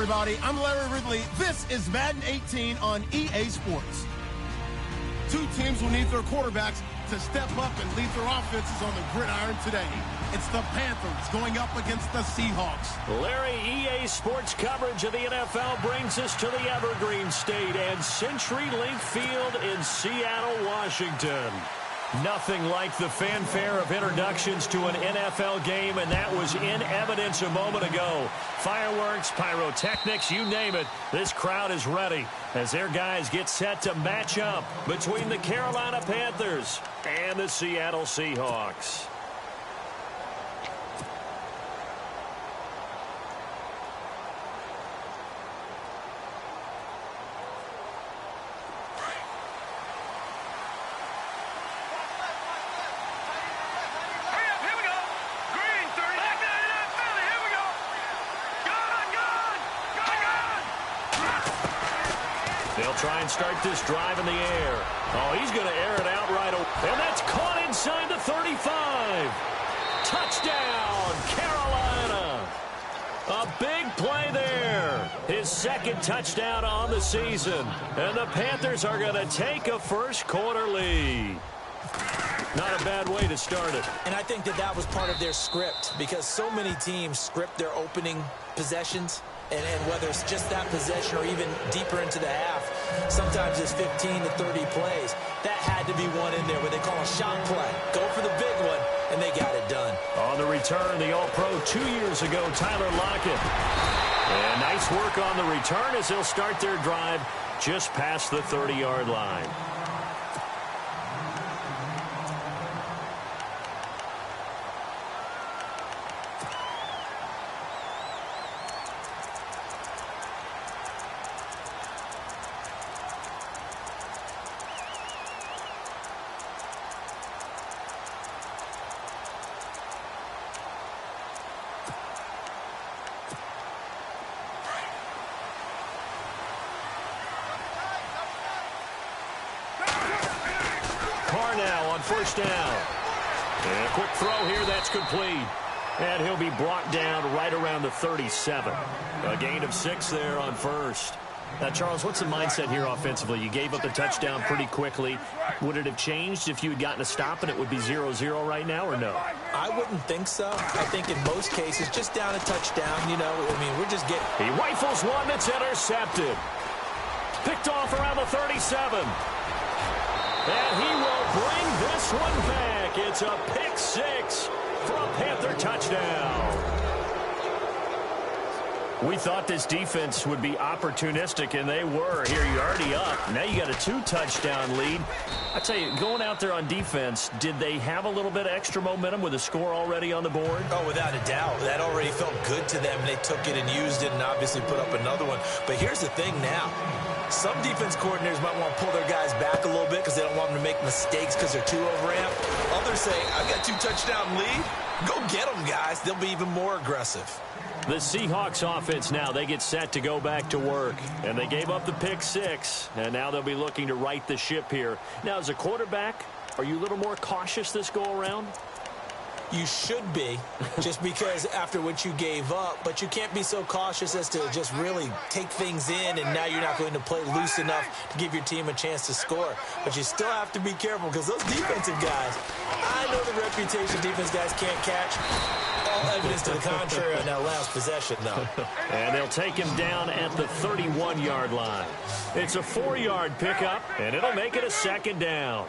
everybody. I'm Larry Ridley. This is Madden 18 on EA Sports. Two teams will need their quarterbacks to step up and lead their offenses on the gridiron today. It's the Panthers going up against the Seahawks. Larry, EA Sports coverage of the NFL brings us to the Evergreen State and CenturyLink Field in Seattle, Washington. Nothing like the fanfare of introductions to an NFL game, and that was in evidence a moment ago. Fireworks, pyrotechnics, you name it. This crowd is ready as their guys get set to match up between the Carolina Panthers and the Seattle Seahawks. They'll try and start this drive in the air. Oh, he's going to air it out right away. And that's caught inside the 35. Touchdown, Carolina. A big play there. His second touchdown on the season. And the Panthers are going to take a first quarter lead. Not a bad way to start it. And I think that was part of their script, because so many teams script their opening possessions. And whether it's just that possession or even deeper into the half, sometimes it's 15 to 30 plays. That had to be one in there where they call a shot play. Go for the big one, and they got it done. On the return, the All-Pro 2 years ago, Tyler Lockett. And nice work on the return as they'll start their drive just past the 30-yard line. Now on first down. And a quick throw here, that's complete. And he'll be brought down right around the 37. A gain of 6 there on first. Now, Charles, what's the mindset here offensively? You gave up the touchdown pretty quickly. Would it have changed if you had gotten a stop and it would be 0-0 right now, or no? I wouldn't think so. I think in most cases, just down a touchdown, you know, I mean, we're just getting... He rifles one that's intercepted. Picked off around the 37. And he will bring this one back. It's a pick 6 for a Panther touchdown. We thought this defense would be opportunistic, and they were. Here, you're already up. Now you got a 2-touchdown lead. I tell you, going out there on defense, did they have a little bit of extra momentum with a score already on the board? Oh, without a doubt. That already felt good to them. They took it and used it and obviously put up another one. But here's the thing now. Some defense coordinators might want to pull their guys back a little bit because they don't want them to make mistakes because they're too overamped. Others say, I've got 2-touchdown lead. Go get them, guys. They'll be even more aggressive. The Seahawks offense now, they get set to go back to work. And they gave up the pick 6, and now they'll be looking to right the ship here. Now, as a quarterback, are you a little more cautious this go-around? You should be, just because after what you gave up, but you can't be so cautious as to just really take things in, and now you're not going to play loose enough to give your team a chance to score. But you still have to be careful because those defensive guys, I know the reputation defense guys can't catch. All evidence to the contrary on that last possession, though. And they'll take him down at the 31-yard line. It's a 4-yard pickup, and it'll make it a second down.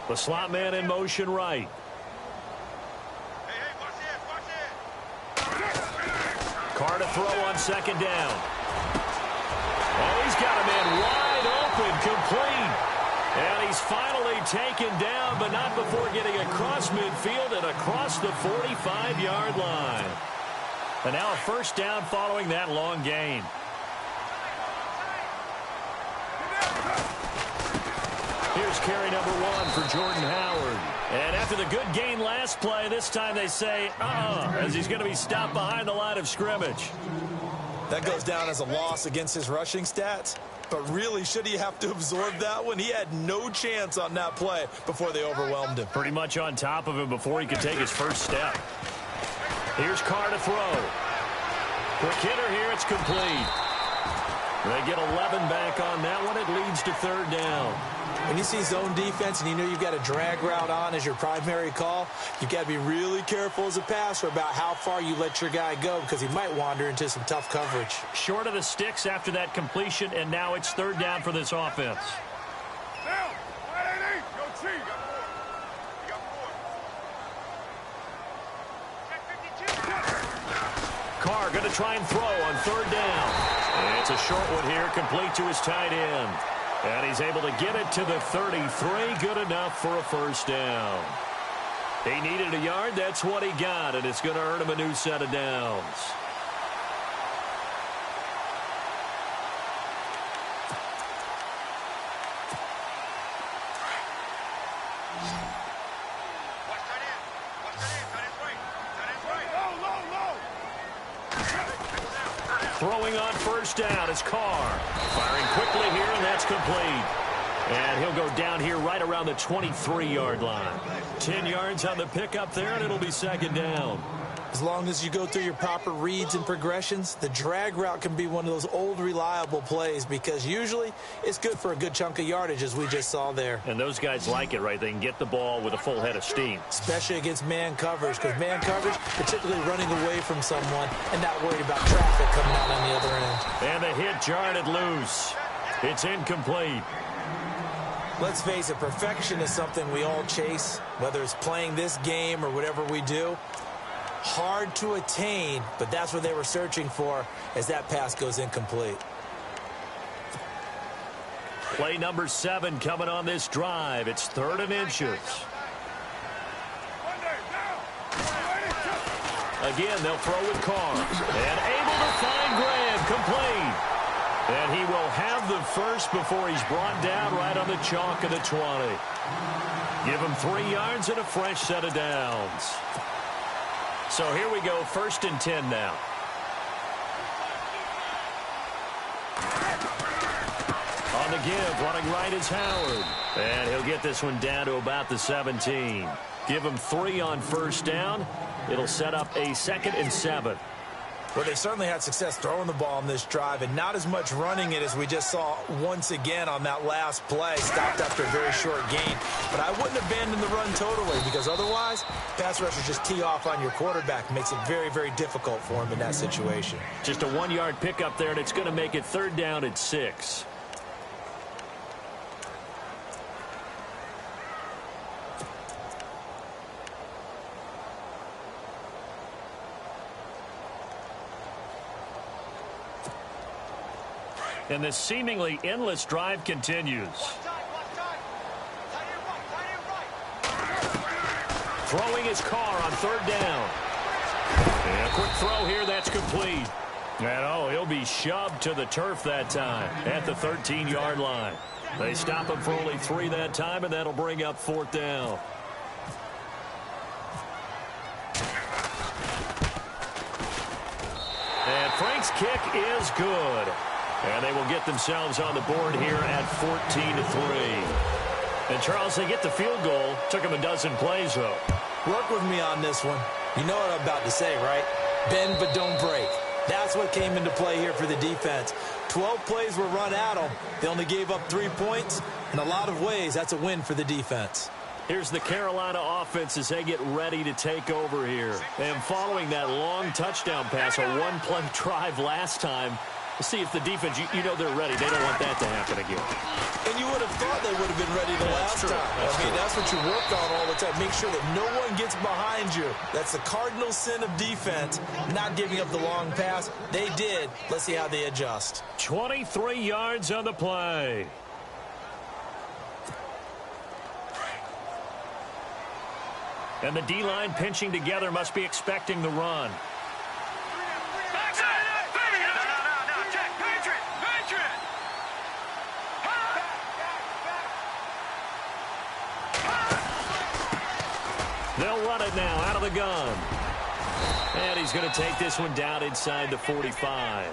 The slot man in motion right. Carr to throw on second down. Oh, he's got a man wide open, complete. And he's finally taken down, but not before getting across midfield and across the 45-yard line. And now a first down following that long gain. Here's carry number 1 for Jordan Howard. And after the good gain last play, this time they say, as he's going to be stopped behind the line of scrimmage. That goes down as a loss against his rushing stats. But really, should he have to absorb that one? He had no chance on that play before they overwhelmed him. Pretty much on top of him before he could take his first step. Here's Carr to throw. Quick hitter here. It's complete. They get 11 back on that one. It leads to third down. When you see zone defense and you know you've got a drag route on as your primary call, you've got to be really careful as a passer about how far you let your guy go because he might wander into some tough coverage. Short of the sticks after that completion, and now it's third down for this offense. Carr going to try and throw on third down. And it's a short one here, complete to his tight end. And he's able to get it to the 33. Good enough for a first down. He needed a yard. That's what he got, and it's going to earn him a new set of downs. Throwing on first down is Carr. Firing quickly here, and that's complete. And he'll go down here right around the 23-yard line. 10 yards on the pickup there, and it'll be second down. As long as you go through your proper reads and progressions, the drag route can be one of those old reliable plays because usually it's good for a good chunk of yardage as we just saw there. And those guys like it, right? They can get the ball with a full head of steam. Especially against man coverage because man coverage, particularly running away from someone and not worried about traffic coming out on the other end. And the hit jarred it loose. It's incomplete. Let's face it, perfection is something we all chase, whether it's playing this game or whatever we do. Hard to attain, but that's what they were searching for as that pass goes incomplete. Play number 7 coming on this drive. It's 3rd and inches. Again, they'll throw with Carr. And able to find Graham, complete. And he will have the first before he's brought down right on the chalk of the 20. Give him 3 yards and a fresh set of downs. So here we go, 1st and 10 now. On the give, running right is Howard. And he'll get this one down to about the 17. Give him 3 on first down. It'll set up a 2nd and 7. Well, they certainly had success throwing the ball on this drive and not as much running it as we just saw once again on that last play. Stopped after a very short gain. But I wouldn't abandon the run totally because otherwise, pass rushers just tee off on your quarterback. Makes it very, very difficult for him in that situation. Just a 1-yard pickup there, and it's going to make it 3rd down at 6. And this seemingly endless drive continues. Throwing his Carr on 3rd down. And a quick throw here, that's complete. And oh, he'll be shoved to the turf that time at the 13-yard line. They stop him for only 3 that time, and that'll bring up 4th down. And Frank's kick is good. And they will get themselves on the board here at 14-3. And, Charles, they get the field goal. Took them a dozen plays, though. Work with me on this one. You know what I'm about to say, right? Bend but don't break. That's what came into play here for the defense. 12 plays were run at them. They only gave up 3 points. In a lot of ways, that's a win for the defense. Here's the Carolina offense as they get ready to take over here. And following that long touchdown pass, a 1-play drive last time, we'll see if the defense, you know they're ready. They don't want that to happen again. And you would have thought they would have been ready the last time. That's what you work on all the time. Make sure that no one gets behind you. That's the cardinal sin of defense, not giving up the long pass. They did. Let's see how they adjust. 23 yards on the play. And the D-line pinching together, must be expecting the run. They'll run it now out of the gun. And he's going to take this one down inside the 45.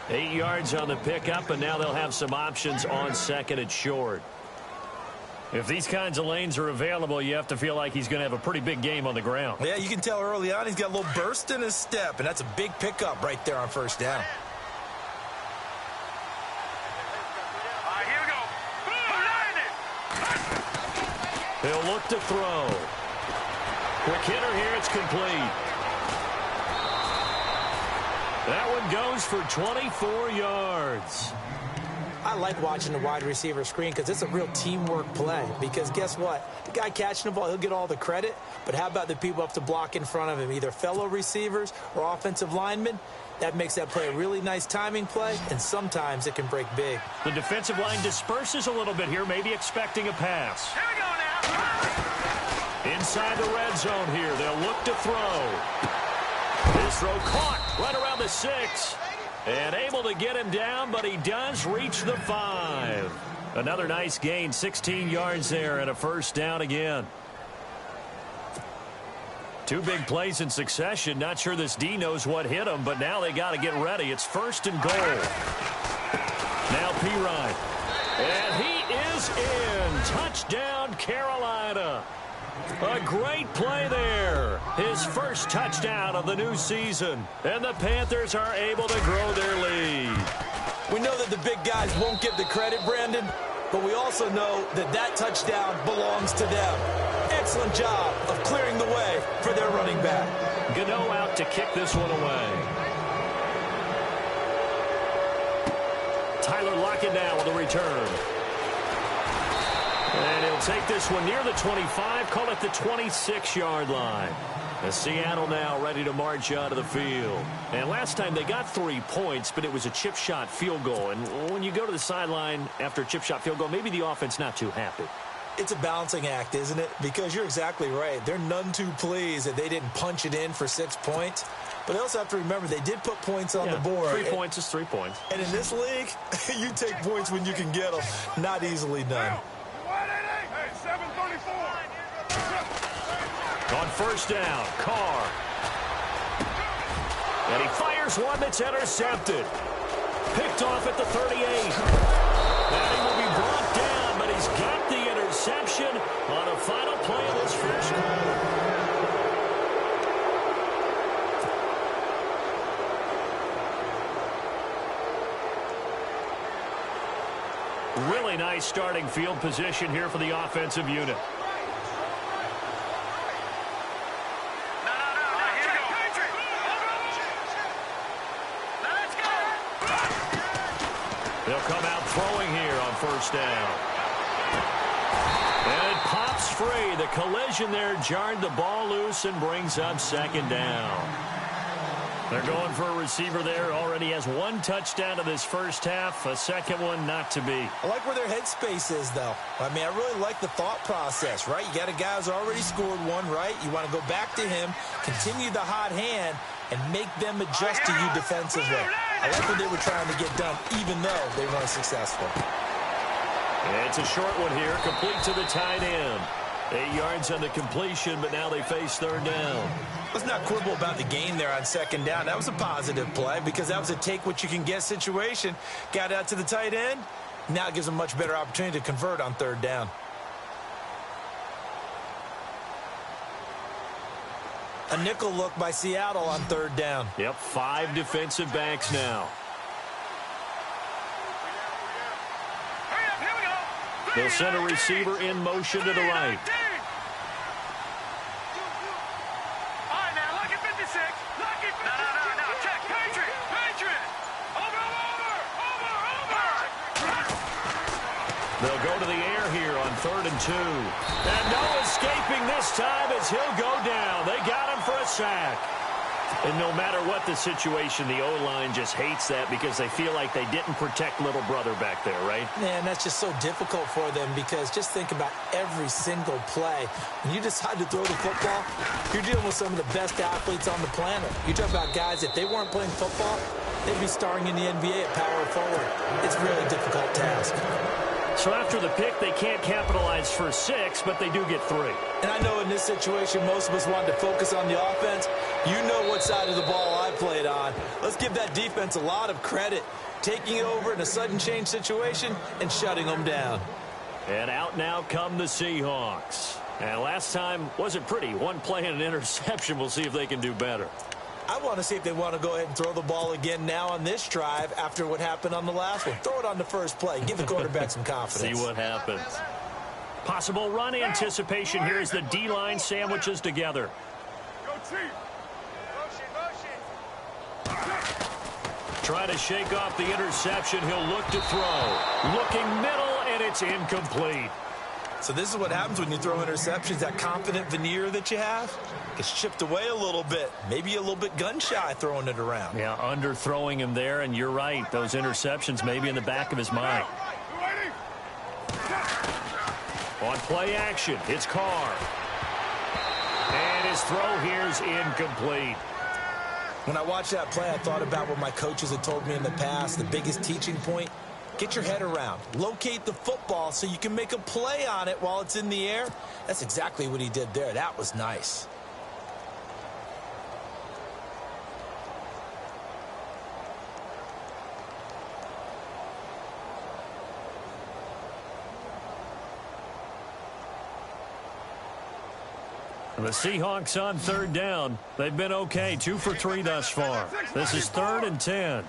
8 yards on the pickup, and now they'll have some options on second and short. If these kinds of lanes are available, you have to feel like he's going to have a pretty big game on the ground. Yeah, you can tell early on he's got a little burst in his step, and that's a big pickup right there on first down. Here we go. He'll look to throw. Quick hitter here, it's complete. That one goes for 24 yards. I like watching the wide receiver screen because it's a real teamwork play. Because guess what? The guy catching the ball, he'll get all the credit. But how about the people up to block in front of him, either fellow receivers or offensive linemen? That makes that play a really nice timing play, and sometimes it can break big. The defensive line disperses a little bit here, maybe expecting a pass. Here we go now. Inside the red zone here, they'll look to throw. This throw caught right around the 6. And able to get him down, but he does reach the 5. Another nice gain, 16 yards there, and a first down again. 2 big plays in succession. Not sure this D knows what hit him, but now they got to get ready. It's first and goal. Now Pirine. And he is in. Touchdown, Carolina. A great play there. His first touchdown of the new season. And the Panthers are able to grow their lead. We know that the big guys won't get the credit, Brandon, but we also know that that touchdown belongs to them. Excellent job of clearing the way for their running back. Gano out to kick this one away. Tyler Lockett now with a return. And he'll take this one near the 25, call it the 26-yard line. As Seattle now ready to march out of the field. And last time they got 3 points, but it was a chip shot field goal. And when you go to the sideline after a chip shot field goal, maybe the offense not too happy. It's a balancing act, isn't it? Because you're exactly right. They're none too pleased that they didn't punch it in for 6 points. But they also have to remember they did put points on the board. 3 points is 3 points. And in this league, you take points when you can get them. Not easily done. On first down, Carr. And he fires one that's intercepted. Picked off at the 38. Now he will be brought down, but he's got the interception on a final play of his first quarter. Really nice starting field position here for the offensive unit. They'll come out throwing here on first down. And it pops free. The collision there jarred the ball loose and brings up second down. They're going for a receiver there. Already has 1 touchdown in this first half. A second one not to be. I like where their headspace is, though. I mean, I really like the thought process, right? You got a guy who's already scored one, right? You want to go back to him, continue the hot hand, and make them adjust to you defensively. I like what they were trying to get done, even though they weren't successful. And it's a short one here, complete to the tight end. 8 yards on the completion, but now they face third down. Let's not quibble about the gain there on second down. That was a positive play because that was a take-what-you-can-get situation. Got out to the tight end. Now it gives them a much better opportunity to convert on third down. A nickel look by Seattle on third down. Yep, 5 defensive backs now. They'll send a receiver in motion to the right. They'll go to the air here on 3rd and 2. And no escaping this time as he'll go down. They got him for a sack. And no matter what the situation, the O-line just hates that because they feel like they didn't protect little brother back there, right? Man, that's just so difficult for them because just think about every single play. When you decide to throw the football, you're dealing with some of the best athletes on the planet. You talk about guys, if they weren't playing football, they'd be starring in the NBA at power forward. It's a really difficult task. So after the pick, they can't capitalize for 6, but they do get 3. And I know in this situation, most of us wanted to focus on the offense. You know what side of the ball I played on. Let's give that defense a lot of credit. Taking it over in a sudden change situation and shutting them down. And out now come the Seahawks. And last time wasn't pretty. One play and an interception. We'll see if they can do better. I want to see if they want to go ahead and throw the ball again now on this drive after what happened on the last one. Throw it on the first play. Give the quarterback some confidence. See what happens. Possible run anticipation here as the D-line sandwiches together. Go team. Try to shake off the interception. He'll look to throw. Looking middle, and it's incomplete. So this is what happens when you throw interceptions. That confident veneer that you have gets chipped away a little bit. Maybe a little bit gun-shy throwing it around. Yeah, underthrowing him there, and you're right. Those interceptions may be in the back of his mind. On play action, it's Carr. And his throw here's incomplete. When I watched that play, I thought about what my coaches had told me in the past. The biggest teaching point, get your head around. Locate the football so you can make a play on it while it's in the air. That's exactly what he did there. That was nice. The Seahawks on third down. They've been okay, 2 for 3 thus far. This is 3rd and 10.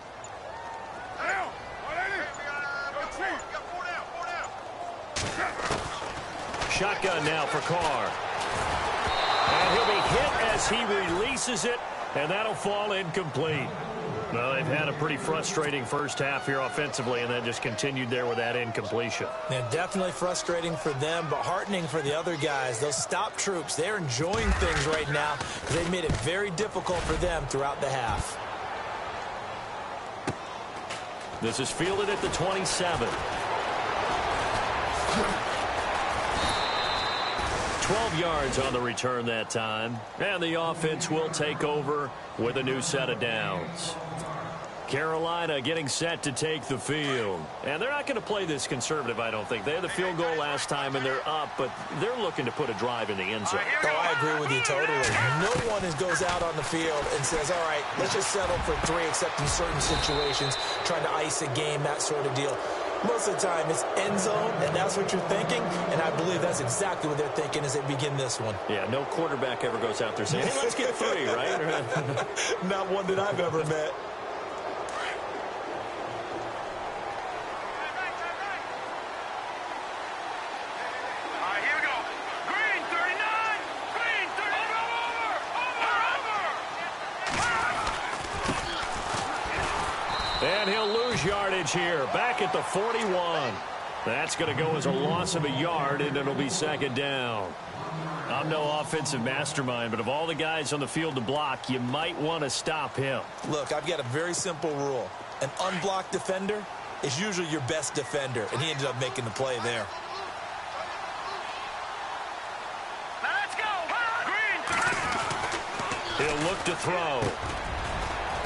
Shotgun now for Carr. And he'll be hit as he releases it, and that'll fall incomplete. Well, they've had a pretty frustrating first half here offensively, and then just continued there with that incompletion. Yeah, definitely frustrating for them, but heartening for the other guys. Those stop troops, they're enjoying things right now because they've made it very difficult for them throughout the half. This is fielded at the 27. 12 yards on the return that time. And the offense will take over with a new set of downs. Carolina getting set to take the field. And they're not going to play this conservative, I don't think. They had the field goal last time, and they're up, but they're looking to put a drive in the end zone. Oh, I agree with you totally. No one goes out on the field and says, all right, let's just settle for 3, except in certain situations, trying to ice a game, that sort of deal. Most of the time, it's end zone, and that's what you're thinking, and I believe that's exactly what they're thinking as they begin this one. Yeah, no quarterback ever goes out there saying, hey, let's get 3, right? Not one that I've ever met. And he'll lose yardage here. Back at the 41. That's going to go as a loss of a yard, and it'll be 2nd down. I'm no offensive mastermind, but of all the guys on the field to block, you might want to stop him. Look, I've got a very simple rule. An unblocked defender is usually your best defender, and he ended up making the play there. Let's go. Green. He'll look to throw.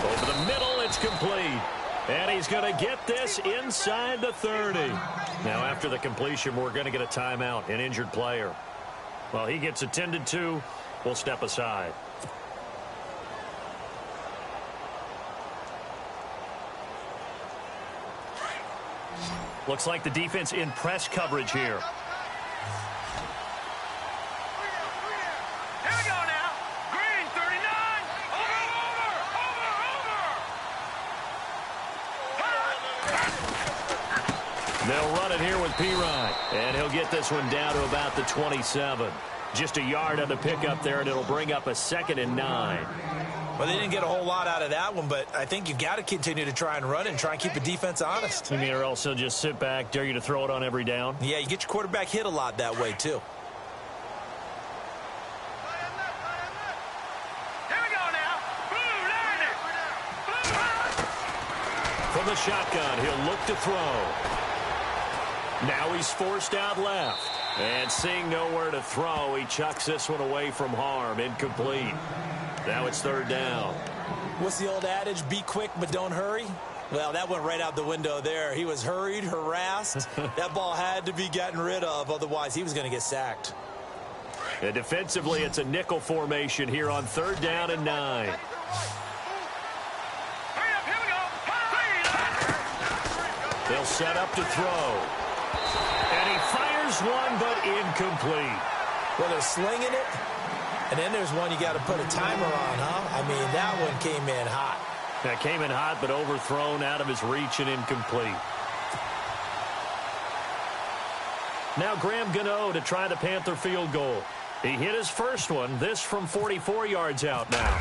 Over the middle, it's complete. And he's going to get this inside the 30. Now, after the completion, we're going to get a timeout, an injured player. Well, he gets attended to. We'll step aside. Looks like the defense in press coverage here. Here we go now. Green, 39. They'll run it here with Pirine. And he'll get this one down to about the 27. Just a yard on the pickup there, and it'll bring up a 2nd and 9. Well, they didn't get a whole lot out of that one, but I think you got to continue to try and run and try and keep the defense honest. You mean, or else he'll just sit back, dare you to throw it on every down? Yeah, you get your quarterback hit a lot that way, too. Here we go now. Blue, From the shotgun, he'll look to throw. Now he's forced out left. And seeing nowhere to throw, he chucks this one away from harm. Incomplete. Now it's 3rd down. What's the old adage? Be quick, but don't hurry. Well, that went right out the window there. He was hurried, harassed. That ball had to be gotten rid of. Otherwise, he was going to get sacked. And defensively, it's a nickel formation here on 3rd down and 9. They'll set up to throw. And he fires one, but incomplete. Well, they're slinging it. And then there's one you got to put a timer on, huh? I mean, that one came in hot. That came in hot, but overthrown out of his reach and incomplete. Now Graham Gano to try the Panther field goal. He hit his first one, this from 44 yards out now.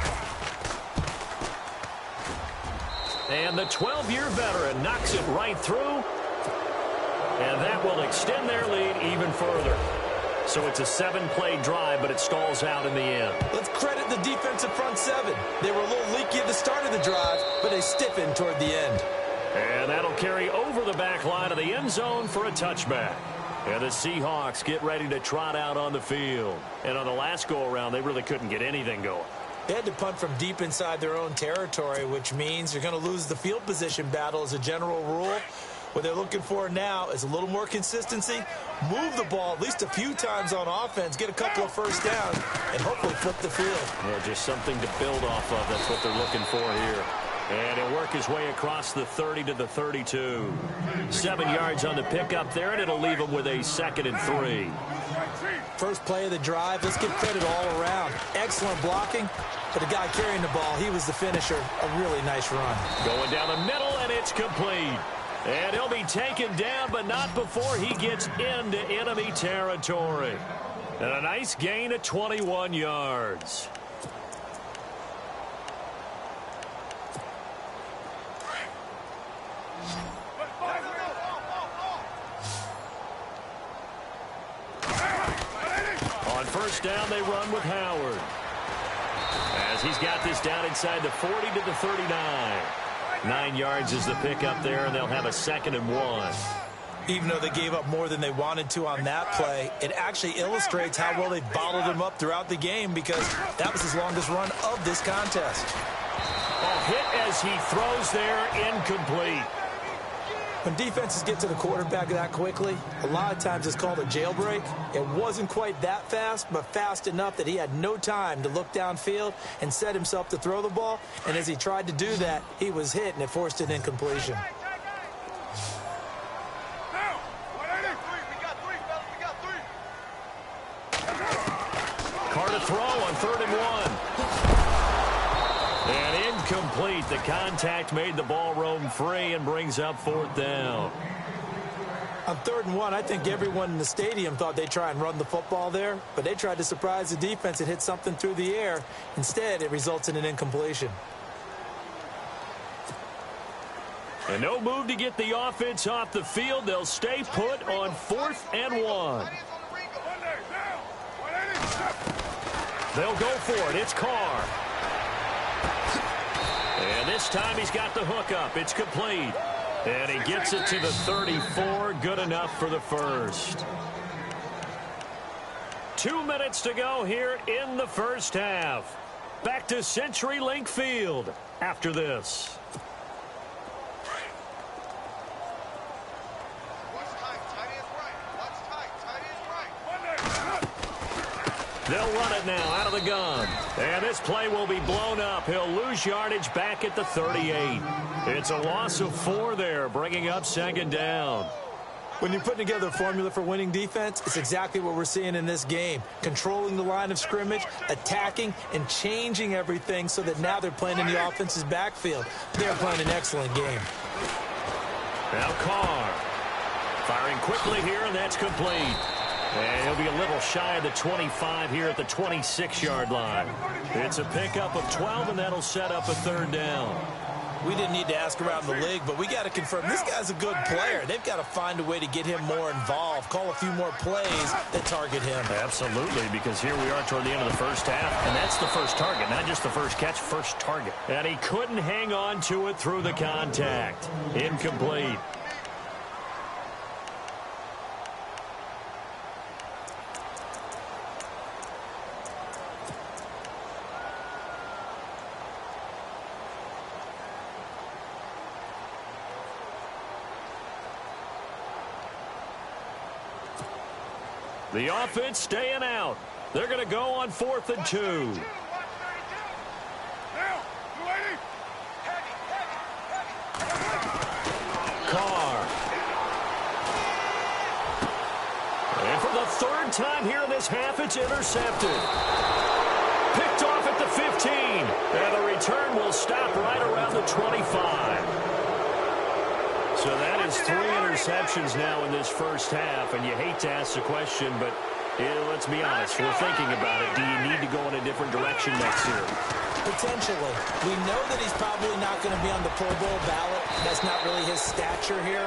And the 12-year veteran knocks it right through. And that will extend their lead even further. So it's a 7-play drive, but it stalls out in the end. Let's credit the defensive front 7. They were a little leaky at the start of the drive, but they stiffened toward the end. And that'll carry over the back line of the end zone for a touchback. And the Seahawks get ready to trot out on the field. And on the last go-around, they really couldn't get anything going. They had to punt from deep inside their own territory, which means you're going to lose the field position battle as a general rule. What they're looking for now is a little more consistency, move the ball at least a few times on offense, get a couple of first downs, and hopefully flip the field. Yeah, just something to build off of. That's what they're looking for here. And he'll work his way across the 30 to the 32. 7 yards on the pickup there, and it'll leave him with a 2nd and 3. First play of the drive, let's give credit all around. Excellent blocking, but the guy carrying the ball, he was the finisher. A really nice run. Going down the middle, and it's complete. And he'll be taken down, but not before he gets into enemy territory. And a nice gain of 21 yards. On first down, they run with Howard. As he's got this down inside the 40 to the 39. 9 yards is the pickup there, and they'll have a 2nd and 1. Even though they gave up more than they wanted to on that play, it actually illustrates how well they bottled him up throughout the game because that was his longest run of this contest. A hit as he throws there, incomplete. When defenses get to the quarterback that quickly, a lot of times it's called a jailbreak. It wasn't quite that fast, but fast enough that he had no time to look downfield and set himself to throw the ball. And as he tried to do that, he was hit, and it forced an incompletion. Carr to throw on 3rd and 1. And incomplete. The contact made the ball roam free and brings up 4th down. On 3rd and 1, I think everyone in the stadium thought they'd try and run the football there, but they tried to surprise the defense and hit something through the air. Instead, it results in an incompletion. And no move to get the offense off the field. They'll stay put on 4th and 1. They'll go for it. It's Carr. And this time he's got the hook up. It's complete. And he gets it to the 34. Good enough for the first. 2 minutes to go here in the first half. Back to CenturyLink Field after this. They'll run it now out of the gun. And this play will be blown up. He'll lose yardage back at the 38. It's a loss of 4 there, bringing up 2nd down. When you're putting together a formula for winning defense, it's exactly what we're seeing in this game. Controlling the line of scrimmage, attacking, and changing everything so that now they're playing in the offense's backfield. They're playing an excellent game. Now Carr. Firing quickly here, and that's complete. And he'll be a little shy of the 25 here at the 26-yard line. It's a pickup of 12, and that'll set up a 3rd down. We didn't need to ask around the league, but we got to confirm this guy's a good player. They've got to find a way to get him more involved, call a few more plays that target him. Absolutely, because here we are toward the end of the first half, and that's the first target, not just the first catch, first target. And he couldn't hang on to it through the contact. Incomplete. The offense staying out. They're going to go on 4th and 2. Carr. And for the 3rd time here in this half, it's intercepted. Picked off at the 15. And the return will stop right around the 25. So that is 3 interceptions now in this first half. And you hate to ask the question, but let's be honest. We're thinking about it. Do you need to go in a different direction next year? Potentially. We know that he's probably not going to be on the Pro Bowl ballot. That's not really his stature here.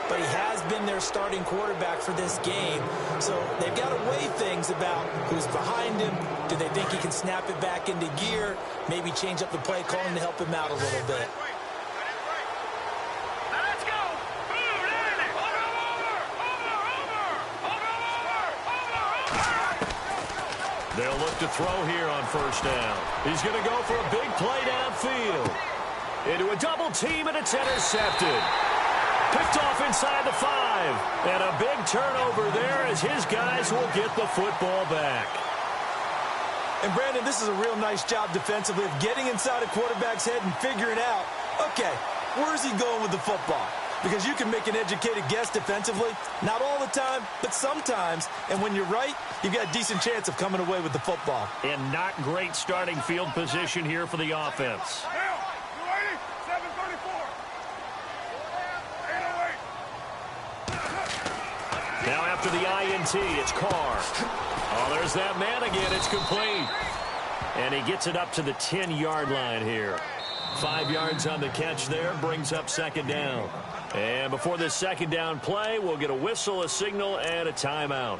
But he has been their starting quarterback for this game. So they've got to weigh things about who's behind him. Do they think he can snap it back into gear? Maybe change up the play calling to help him out a little bit. They'll look to throw here on 1st down. He's going to go for a big play downfield. Into a double team, and it's intercepted. Picked off inside the 5. And a big turnover there as his guys will get the football back. And, Brandon, this is a real nice job defensively of getting inside a quarterback's head and figuring out, okay, where's he going with the football? Because you can make an educated guess defensively. Not all the time, but sometimes. And when you're right, you've got a decent chance of coming away with the football. And not great starting field position here for the offense. Now after the INT, it's Carr. Oh, there's that man again. It's complete. And he gets it up to the 10-yard line here. 5 yards on the catch there, brings up 2nd down. And before this 2nd down play, we'll get a whistle, a signal, and a timeout,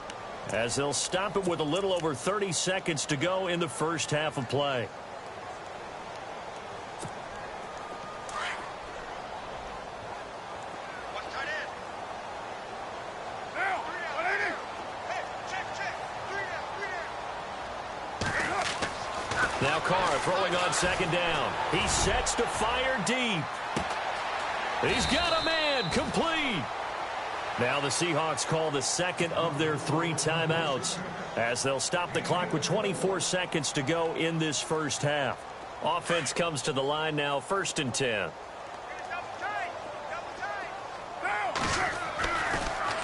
as they'll stop it with a little over 30 seconds to go in the first half of play. Now Carr throwing on 2nd down. He sets to fire deep. He's got a man, complete. Now the Seahawks call the 2nd of their 3 timeouts, as they'll stop the clock with 24 seconds to go in this first half. Offense comes to the line now, 1st and 10.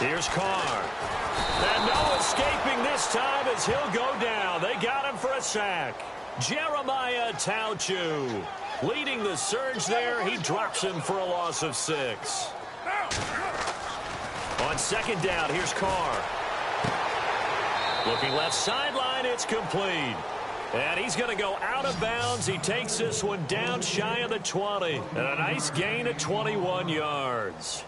Here's Carr. And no escaping this time as he'll go down. They got him for a sack. Jeremiah Tauchu leading the surge there. He drops him for a loss of 6. On 2nd down, here's Carr. Looking left sideline, it's complete. And he's going to go out of bounds. He takes this one down shy of the 20. And a nice gain of 21 yards.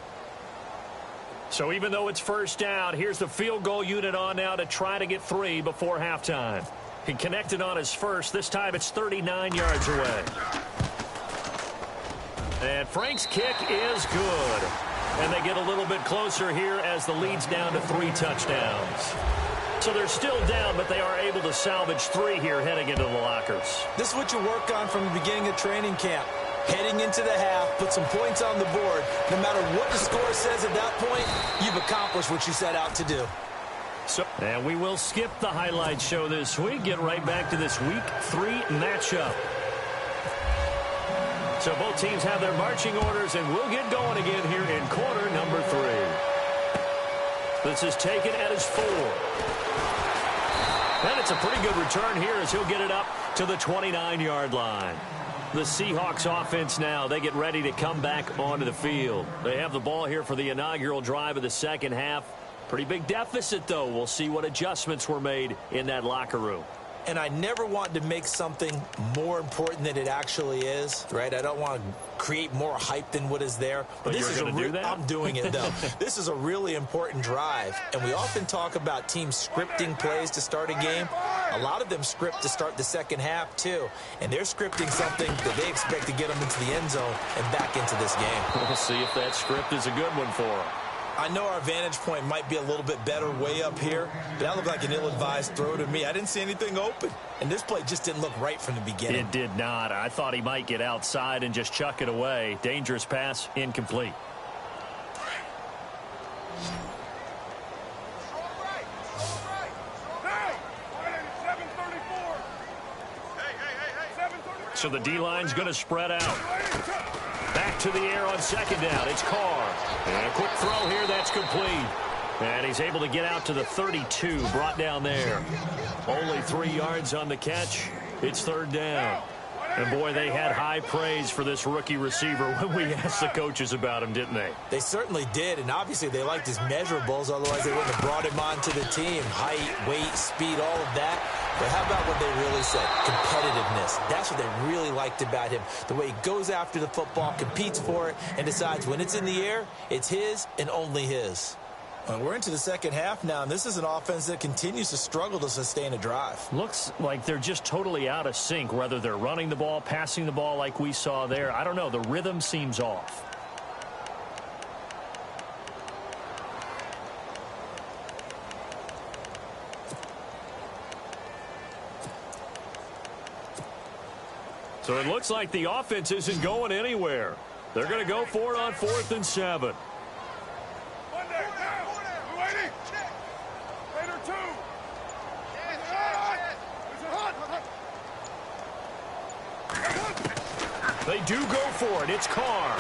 So even though it's 1st down, here's the field goal unit on now to try to get 3 before halftime. He connected on his first. This time it's 39 yards away. And Frank's kick is good. And they get a little bit closer here as the lead's down to 3 touchdowns. So they're still down, but they are able to salvage 3 here heading into the lockers. This is what you work on from the beginning of training camp. Heading into the half, put some points on the board. No matter what the score says at that point, you've accomplished what you set out to do. And we will skip the highlight show this week. Get right back to this Week 3 matchup. So both teams have their marching orders, and we'll get going again here in quarter number 3. This is taken at his 4. And it's a pretty good return here as he'll get it up to the 29-yard line. The Seahawks offense now, they get ready to come back onto the field. They have the ball here for the inaugural drive of the second half. Pretty big deficit, though. We'll see what adjustments were made in that locker room. And I never want to make something more important than it actually is, right? I don't want to create more hype than what is there. But this is going to do that? I'm doing it, though. This is a really important drive. And we often talk about teams scripting plays to start a game. A lot of them script to start the second half, too. And they're scripting something that they expect to get them into the end zone and back into this game. We'll see if that script is a good one for them. I know our vantage point might be a little bit better way up here, but that looked like an ill-advised throw to me. I didn't see anything open, and this play just didn't look right from the beginning. It did not. I thought he might get outside and just chuck it away. Dangerous pass, incomplete. So the D-line's going to spread out. Back to the air on second down. It's Carr. And a quick throw here. That's complete. And he's able to get out to the 32. Brought down there. Only 3 yards on the catch. It's third down. And, boy, they had high praise for this rookie receiver when we asked the coaches about him, didn't they? They certainly did, and obviously they liked his measurables. Otherwise, they wouldn't have brought him onto the team. Height, weight, speed, all of that. But how about what they really said? Competitiveness. That's what they really liked about him. The way he goes after the football, competes for it, and decides when it's in the air, it's his and only his. We're into the second half now, and this is an offense that continues to struggle to sustain a drive. Looks like they're just totally out of sync, whether they're running the ball, passing the ball like we saw there. I don't know. The rhythm seems off. So it looks like the offense isn't going anywhere. They're going to go for it on 4th and 7. They do go for it. It's Carr.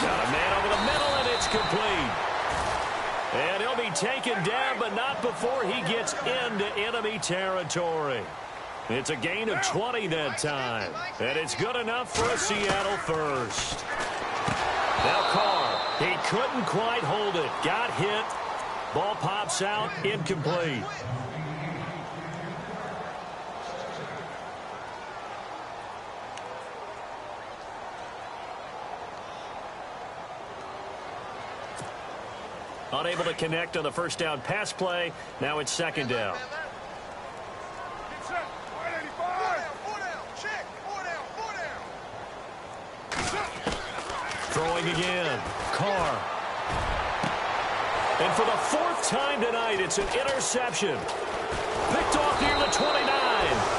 Got a man over the middle, and it's complete. And he'll be taken down, but not before he gets into enemy territory. It's a gain of 20 that time. And it's good enough for a Seattle first. Now Carr, he couldn't quite hold it. Got hit. Ball pops out, incomplete. Unable to connect on the first down pass play. Now it's second down. Throwing again. Carr. And for the 4th time tonight, it's an interception. Picked off near the 29.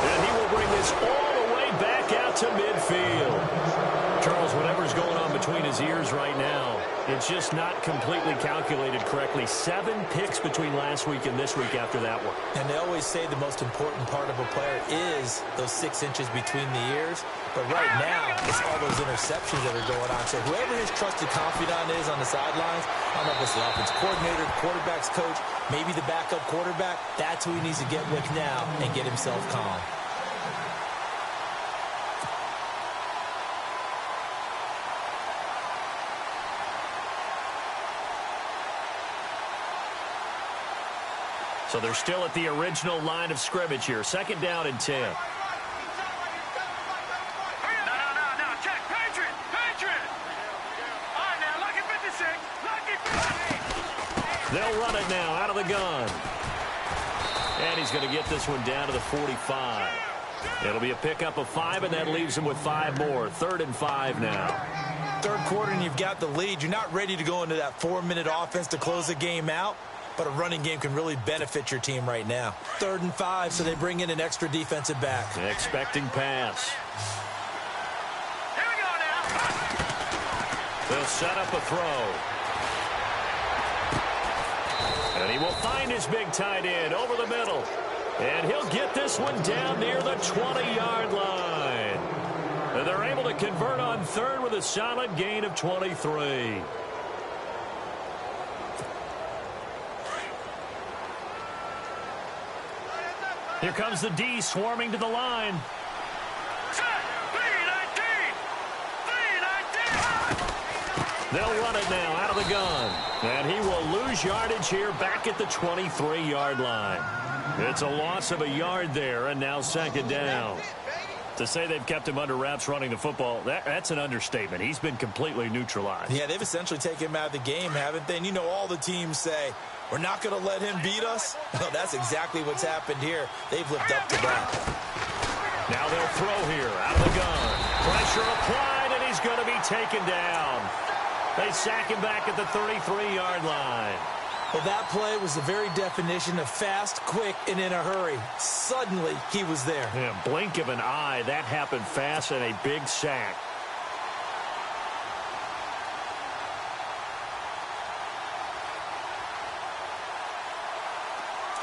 And he will bring this all the way back out to midfield. Charles, whatever's going on between his ears right now, it's just not completely calculated correctly. 7 picks between last week and this week after that one. And they always say the most important part of a player is those 6 inches between the ears. But right now, it's all those interceptions that are going on. So whoever his trusted confidant is on the sidelines, I don't know if it's the offensive coordinator, the quarterback's coach, maybe the backup quarterback, that's who he needs to get with now and get himself calm. So they're still at the original line of scrimmage here. Second down and 10. No, check. Patriot. All right, now, lucky 56. Lucky 50. They'll run it now out of the gun. And he's going to get this one down to the 45. It'll be a pickup of 5, and that leaves him with 5 more. 3rd and 5 now. Third quarter, and you've got the lead. You're not ready to go into that 4-minute offense to close the game out. But a running game can really benefit your team right now. 3rd and 5, so they bring in an extra defensive back. Expecting pass. Here we go now. They'll set up a throw. And he will find his big tight end over the middle. And he'll get this one down near the 20-yard line. And they're able to convert on 3rd with a solid gain of 23. Here comes the D swarming to the line. They'll run it now out of the gun. And he will lose yardage here back at the 23-yard line. It's a loss of a yard there, and now second down. To say they've kept him under wraps running the football, that's an understatement. He's been completely neutralized. Yeah, they've essentially taken him out of the game, haven't they? And you know all the teams say, we're not going to let him beat us. Well, that's exactly what's happened here. They've lived up to that. Now they'll throw here out of the gun. Pressure applied, and he's going to be taken down. They sack him back at the 33-yard line. Well, that play was the very definition of fast, quick, and in a hurry. Suddenly, he was there. Yeah, blink of an eye. That happened fast and a big sack.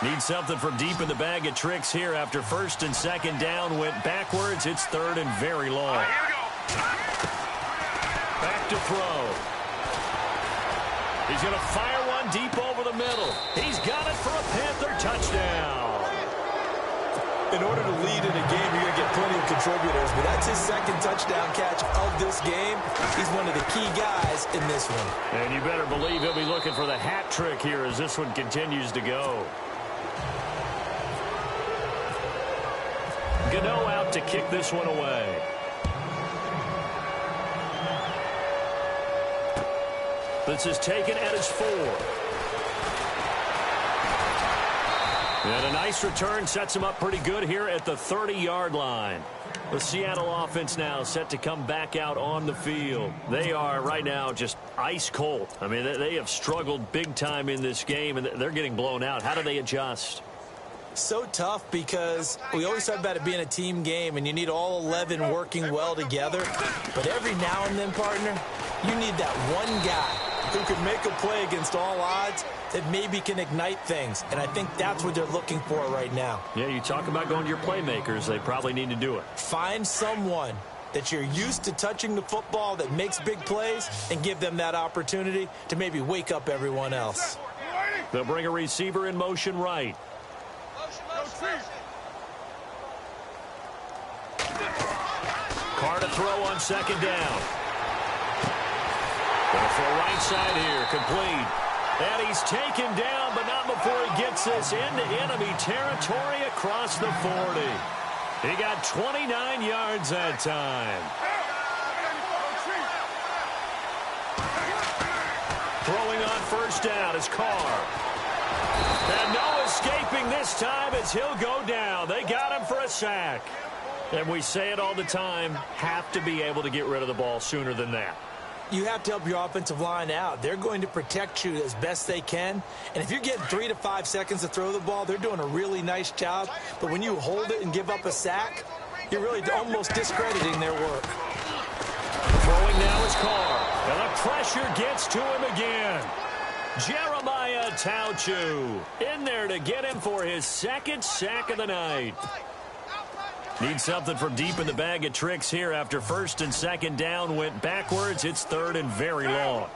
Need something from deep in the bag of tricks here after first and second down went backwards. It's third and very long. Here we go. Back to throw. He's going to fire one deep over the middle. He's got it for a Panther touchdown. In order to lead in a game, you're going to get plenty of contributors, but that's his second touchdown catch of this game. He's one of the key guys in this one. And you better believe he'll be looking for the hat trick here as this one continues to go. Gano out to kick this one away. This is taken at his 4. And a nice return sets him up pretty good here at the 30-yard line. The Seattle offense now set to come back out on the field. They are right now just ice cold. I mean, they have struggled big time in this game, and they're getting blown out. How do they adjust? So tough because we always talk about it being a team game and you need all 11 working well together. But every now and then, partner, you need that one guy who can make a play against all odds that maybe can ignite things. And I think that's what they're looking for right now. Yeah, you talk about going to your playmakers. They probably need to do it. Find someone that you're used to touching the football that makes big plays and give them that opportunity to maybe wake up everyone else. They'll bring a receiver in motion right. Carr to throw on second down. Going for a right side here, complete. And he's taken down, but not before he gets this into enemy territory across the 40. He got 29 yards that time. Throwing on first down is Carr. And no escaping this time as he'll go down. They got him for a sack. And we say it all the time, have to be able to get rid of the ball sooner than that. You have to help your offensive line out. They're going to protect you as best they can. And if you're getting 3 to 5 seconds to throw the ball, they're doing a really nice job. But when you hold it and give up a sack, you're really almost discrediting their work. Throwing now is Carr. And the pressure gets to him again. Jeremiah Tauchu in there to get him for his second sack of the night. Need something from deep in the bag of tricks here after first and second down went backwards. It's third and very long.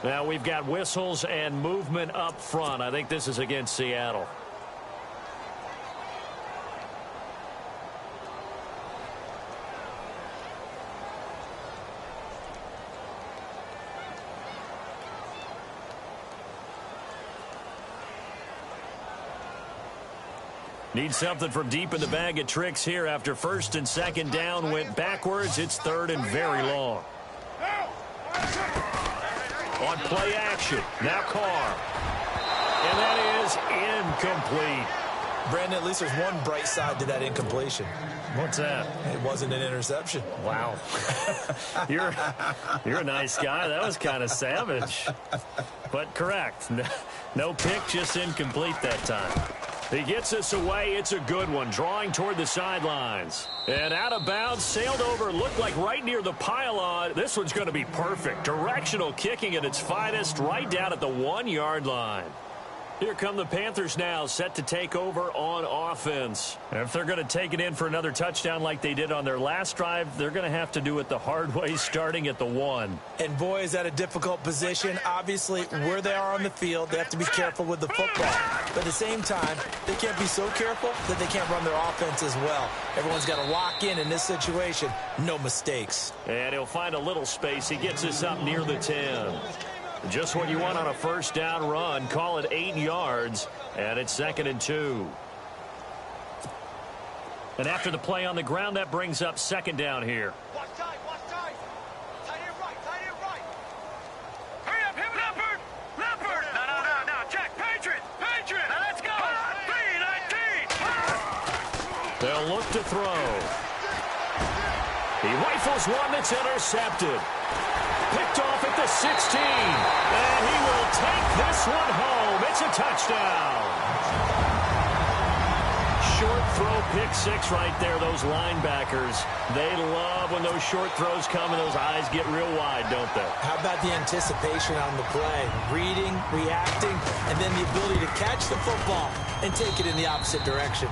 Now we've got whistles and movement up front. I think this is against Seattle. Need something from deep in the bag of tricks here after first and second down went backwards. It's third and very long. On play action, now Carr. And that is incomplete. Brandon, at least there's one bright side to that incompletion. What's that? It wasn't an interception. Wow. You're a nice guy. That was kind of savage. But correct. No pick, just incomplete that time. He gets us away. It's a good one. Drawing toward the sidelines. And out of bounds, sailed over, looked like right near the pylon. This one's going to be perfect. Directional kicking at its finest, right down at the 1-yard line. Here come the Panthers now, set to take over on offense. And if they're going to take it in for another touchdown like they did on their last drive, they're going to have to do it the hard way, starting at the 1. And boy, is that a difficult position. Obviously, where they are on the field, they have to be careful with the football. But at the same time, they can't be so careful that they can't run their offense as well. Everyone's got to lock in this situation. No mistakes. And he'll find a little space. He gets us up near the 10. Just what you want on a first down run. Call it 8 yards, and it's 2nd and 2. And after the play on the ground, that brings up 2nd down here. Watch time, watch time. Tight end right, tight end right. Hurry up, hit Leopard. Leopard. No. Check, Patriot. Now let's go. 3-19. They'll look to throw. He rifles one that's intercepted. Picked off at the 16. And he will take this one home. It's a touchdown. short throw pick six right there, those linebackers. They love when those short throws come and those eyes get real wide, don't they? How about the anticipation on the play? Reading, reacting, and then the ability to catch the football and take it in the opposite direction.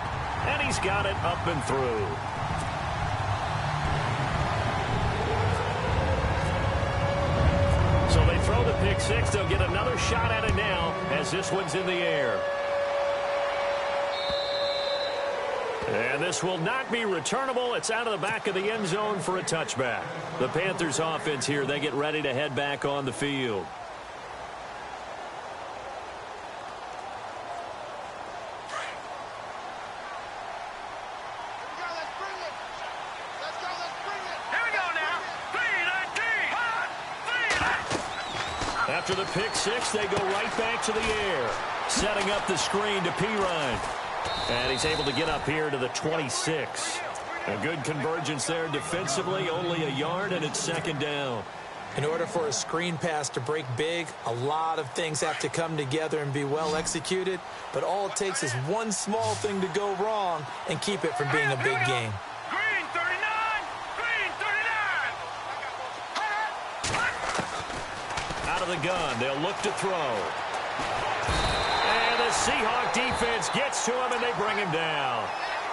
And he's got it up and through. So they throw the pick six. They'll get another shot at it now as this one's in the air. And this will not be returnable. It's out of the back of the end zone for a touchback. The Panthers offense here, they get ready to head back on the field. After the pick six, they go right back to the air. Setting up the screen to Pirine. And he's able to get up here to the 26. A good convergence there defensively, only a yard, and it's second down. In order for a screen pass to break big, a lot of things have to come together and be well executed. But all it takes is one small thing to go wrong and keep it from being a big game. Green 39! Green 39! Out of the gun, they'll look to throw. The Seahawk defense gets to him, and they bring him down.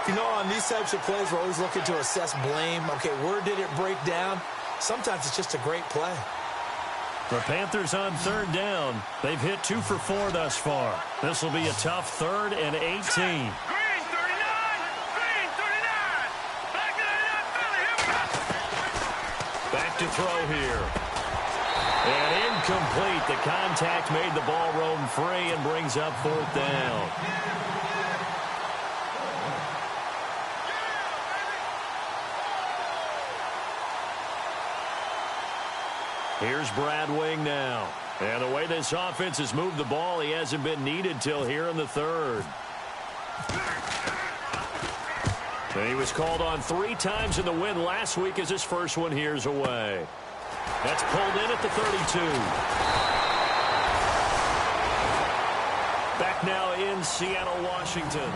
You know, on these types of plays, we're always looking to assess blame. Okay, where did it break down? Sometimes it's just a great play. The Panthers on third down. They've hit 2 for 4 thus far. This will be a tough 3rd and 18. Green 39! Green 39! Back to the net, Philly, here we go! Back to throw here. And incomplete. The contact made the ball roam free and brings up 4th down. Here's Brad Wing now. And the way this offense has moved the ball, he hasn't been needed till here in the 3rd. And he was called on 3 times in the win last week as his first one here's away. That's pulled in at the 32. Back now in Seattle, Washington.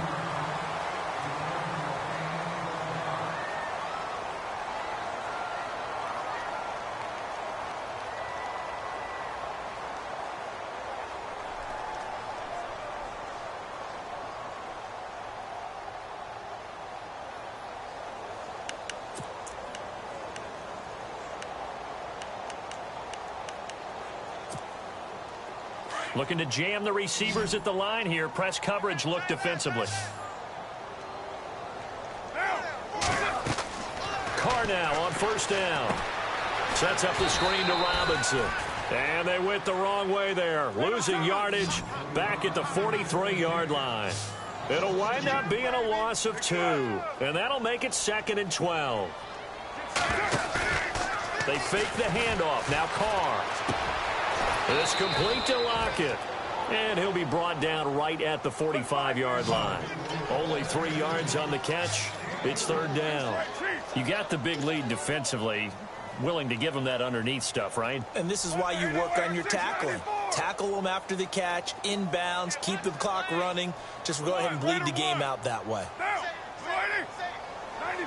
Looking to jam the receivers at the line here. Press coverage look defensively. Carr now on first down. Sets up the screen to Robinson. And they went the wrong way there. Losing yardage back at the 43-yard line. It'll wind up being a loss of 2. And that'll make it 2nd and 12. They fake the handoff. Now Carr. It's complete to Lockett. And he'll be brought down right at the 45-yard line. Only 3 yards on the catch. It's 3rd down. You got the big lead defensively. Willing to give them that underneath stuff, right? And this is why you work on your tackling. Tackle them after the catch, inbounds, keep the clock running. Just go ahead and bleed the game out that way. Now, 93.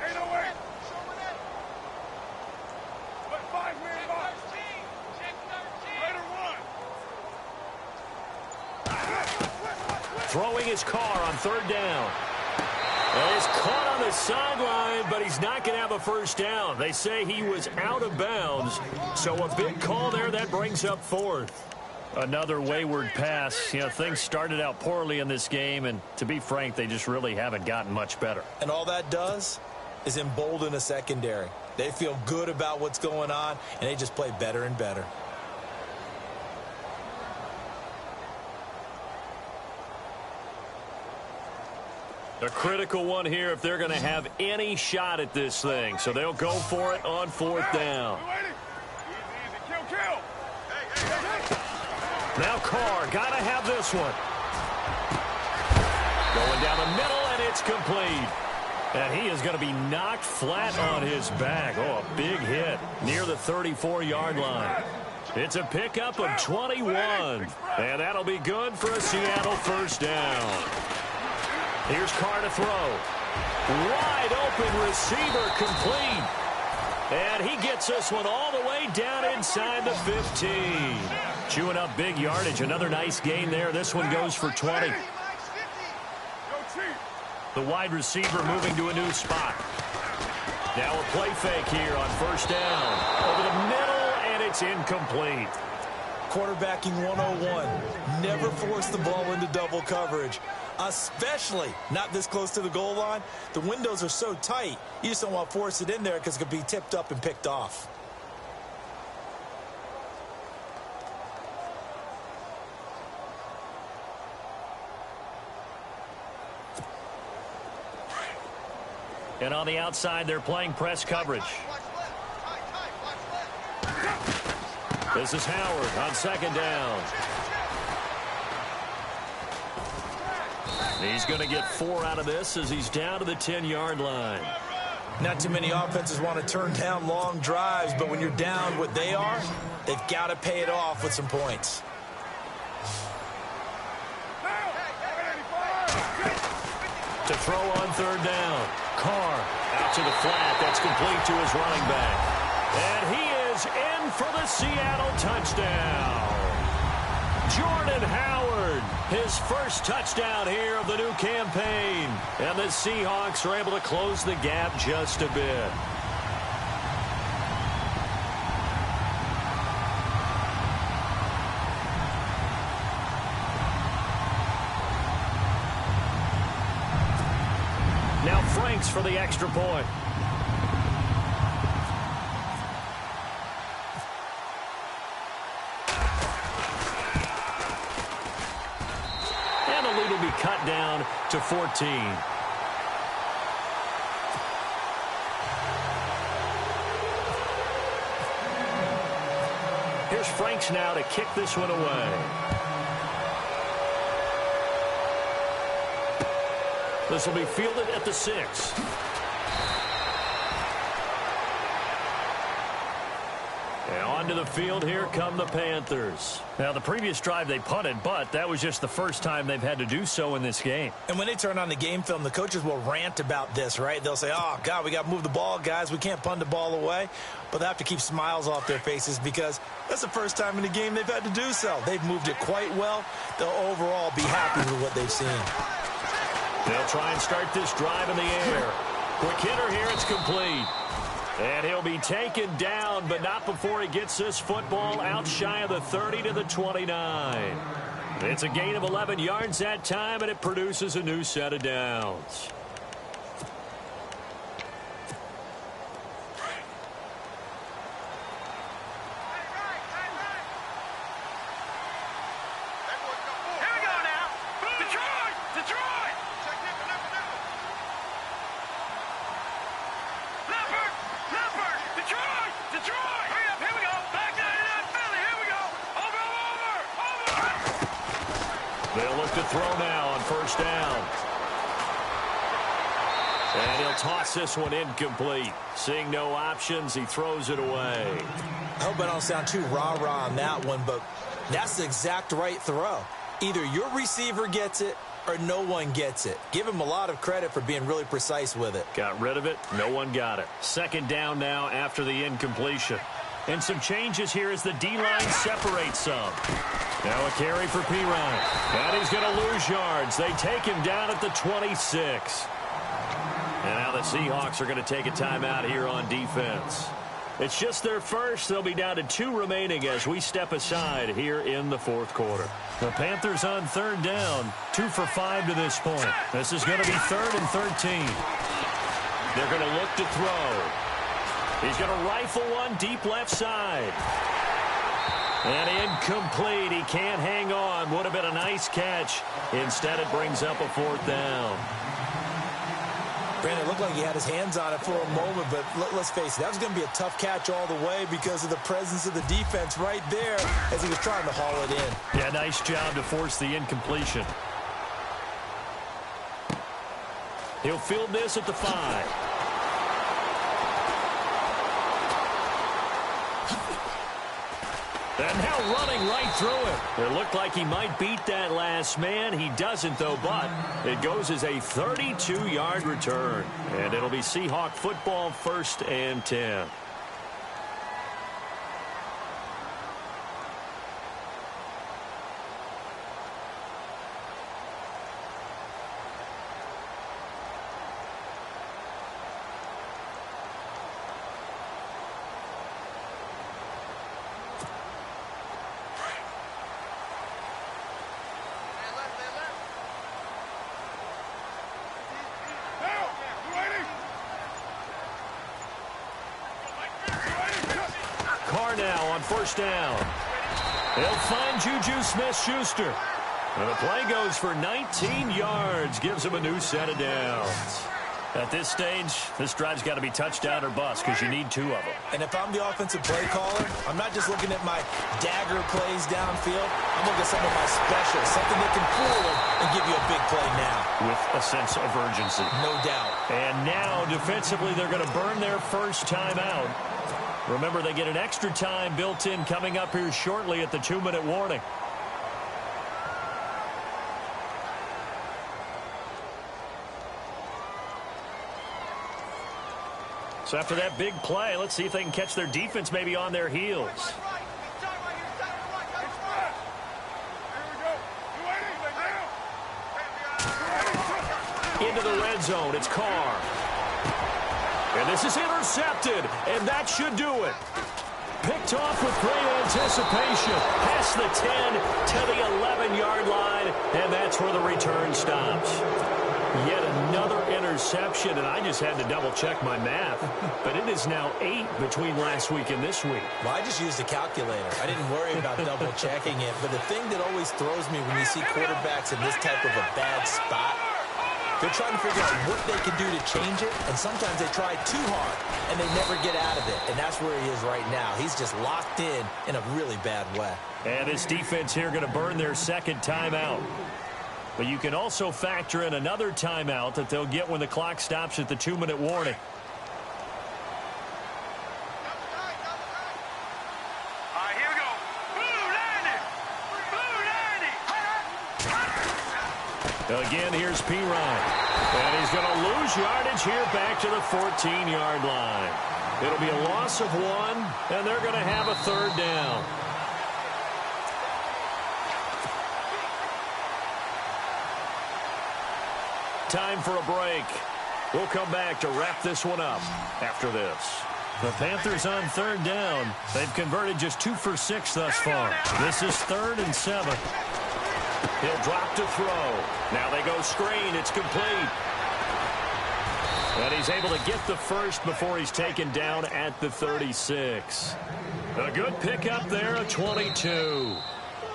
808. Put 5 men box. Throwing his Carr on 3rd down. And he's caught on the sideline, but he's not going to have a first down. They say he was out of bounds, so a big call there that brings up 4th. Another wayward pass. You know, things started out poorly in this game, and to be frank, they just really haven't gotten much better. And all that does is embolden a secondary. They feel good about what's going on, and they just play better and better. A critical one here if they're going to have any shot at this thing. So they'll go for it on 4th down. Now Carr, got to have this one. Going down the middle, and it's complete. And he is going to be knocked flat on his back. Oh, a big hit near the 34-yard line. It's a pickup of 21. And that'll be good for a Seattle first down. Here's Carr to throw. Wide open receiver complete. And he gets this one all the way down inside the 15. Chewing up big yardage. Another nice gain there. This one goes for 20. The wide receiver moving to a new spot. Now a play fake here on first down. Over the middle, and it's incomplete. Quarterbacking 101. Never force the ball into double coverage, especially not this close to the goal line. The windows are so tight, you just don't want to force it in there because it could be tipped up and picked off. And on the outside, they're playing press coverage. This is Howard on second down. He's going to get 4 out of this as he's down to the 10-yard line. Not too many offenses want to turn down long drives, but when you're down what they are, they've got to pay it off with some points. To throw on third down. Carr out to the flat. That's complete to his running back. And he is in for the Seattle touchdown. Jordan Howard, his first touchdown here of the new campaign. And the Seahawks are able to close the gap just a bit. Now Franks for the extra point. And the lead will be cut down to 14. Here's Franks now to kick this one away. This will be fielded at the 6. And onto the field, here come the Panthers. Now, the previous drive they punted, but that was just the first time they've had to do so in this game. And when they turn on the game film, the coaches will rant about this, right? They'll say, oh, God, we got to move the ball, guys. We can't punt the ball away. But they have to keep smiles off their faces because that's the first time in the game they've had to do so. They've moved it quite well. They'll overall be happy with what they've seen. They'll try and start this drive in the air. Quick hitter here, it's complete. And he'll be taken down, but not before he gets this football out shy of the 30 to the 29. It's a gain of 11 yards that time, and it produces a new set of downs. They'll look to throw now on first down. And he'll toss this one incomplete. Seeing no options, he throws it away. I hope I don't sound too rah-rah on that one, but that's the exact right throw. Either your receiver gets it or no one gets it. Give him a lot of credit for being really precise with it. Got rid of it. No one got it. Second down now after the incompletion. And some changes here as the D-line separates some. Now a carry for Pirine. And he's going to lose yards. They take him down at the 26. And now the Seahawks are going to take a timeout here on defense. It's just their first. They'll be down to 2 remaining as we step aside here in the fourth quarter. The Panthers on third down. 2 for 5 to this point. This is going to be 3rd and 13. They're going to look to throw. He's going to rifle one deep left side. And incomplete. He can't hang on. Would have been a nice catch. Instead, it brings up a 4th down. Brandon, it looked like he had his hands on it for a moment, but let's face it, that was going to be a tough catch all the way because of the presence of the defense right there as he was trying to haul it in. Yeah, nice job to force the incompletion. He'll field this at the 5. And now running right through it. It looked like he might beat that last man. He doesn't, though, but it goes as a 32-yard return. And it'll be Seahawk football, 1st and 10. Now on 1st down. They'll find Juju Smith-Schuster. And the play goes for 19 yards. Gives him a new set of downs. At this stage, this drive's got to be touchdown or bust because you need 2 of them. And if I'm the offensive play caller, I'm not just looking at my dagger plays downfield. I'm looking at some of my specials, something that can fool them and give you a big play now. With a sense of urgency. No doubt. And now, defensively, they're going to burn their first timeout. Remember, they get an extra time built in coming up here shortly at the 2-minute warning. So after that big play, let's see if they can catch their defense maybe on their heels. Into the red zone, it's Carr. And this is intercepted, and that should do it. Picked off with great anticipation. Past the 10 to the 11-yard line, and that's where the return stops. Yet another interception, and I just had to double-check my math. But it is now 8 between last week and this week. Well, I just used a calculator. I didn't worry about double-checking it. But the thing that always throws me when you see quarterbacks in this type of a bad spot, they're trying to figure out what they can do to change it, and sometimes they try too hard, and they never get out of it. And that's where he is right now. He's just locked in a really bad way. And this defense here going to burn their second timeout. But you can also factor in another timeout that they'll get when the clock stops at the 2-minute warning. Again, here's P. Ryan. And he's going to lose yardage here back to the 14-yard line. It'll be a loss of 1, and they're going to have a 3rd down. Time for a break. We'll come back to wrap this one up after this. The Panthers on 3rd down. They've converted just 2 for 6 thus far. This is 3rd and 7. He'll drop to throw. Now they go screen. It's complete. And he's able to get the first before he's taken down at the 36. A good pickup there, a 22.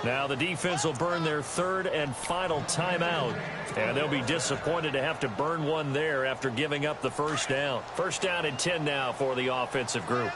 Now the defense will burn their 3rd and final timeout. And they'll be disappointed to have to burn one there after giving up the first down. 1st down and 10 now for the offensive group.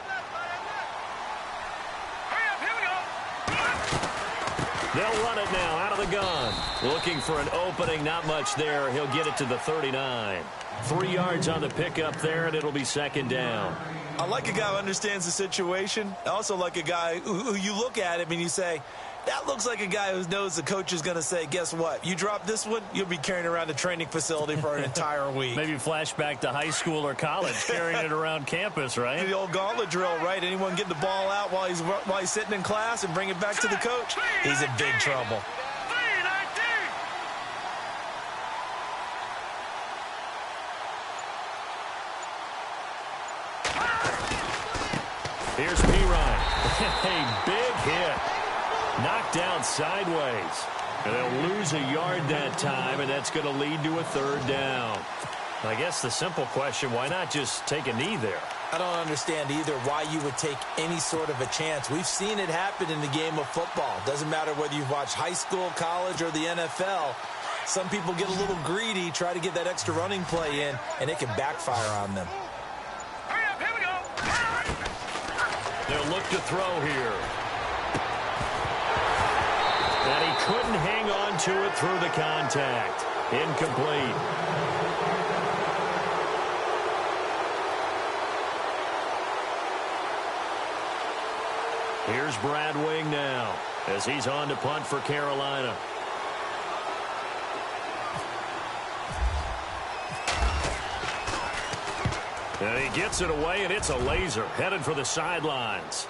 They'll run it now out of the gun. Looking for an opening, not much there. He'll get it to the 39. 3 yards on the pickup there, and it'll be 2nd down. I like a guy who understands the situation. I also like a guy who you look at him and you say, that looks like a guy who knows the coach is going to say, guess what? You drop this one, you'll be carrying around the training facility for an entire week. Maybe flashback to high school or college, carrying it around campus, right? The old gauntlet drill, right? Anyone get the ball out while he's sitting in class and bring it back to the coach? He's in big trouble. Here's P. Ryan. A big hit. Knocked down sideways. And they'll lose a yard that time, and that's going to lead to a 3rd down. I guess the simple question, why not just take a knee there? I don't understand either why you would take any sort of a chance. We've seen it happen in the game of football. Doesn't matter whether you've watched high school, college, or the NFL. Some people get a little greedy, try to get that extra running play in, and it can backfire on them. They'll look to throw here. And he couldn't hang on to it through the contact. Incomplete. Here's Brad Wing now as he's on to punt for Carolina. And he gets it away, and it's a laser headed for the sidelines.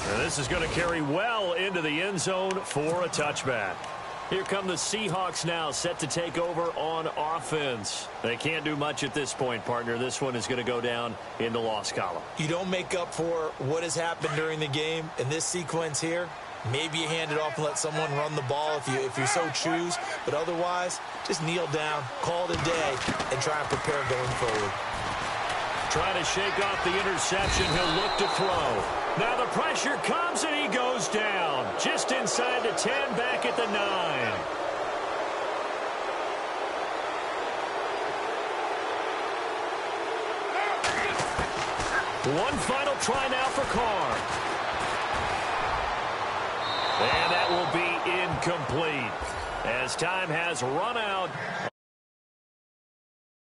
And this is going to carry well into the end zone for a touchback. Here come the Seahawks now, set to take over on offense. They can't do much at this point, partner. This one is going to go down in the loss column. You don't make up for what has happened during the game in this sequence here. Maybe you hand it off and let someone run the ball if you so choose. But otherwise, just kneel down, call it a day, and try and prepare going forward. Trying to shake off the interception. He'll look to throw. Now the pressure comes, and he goes down. Just inside the 10, back at the 9. One final try now for Carr. And that will be incomplete as time has run out.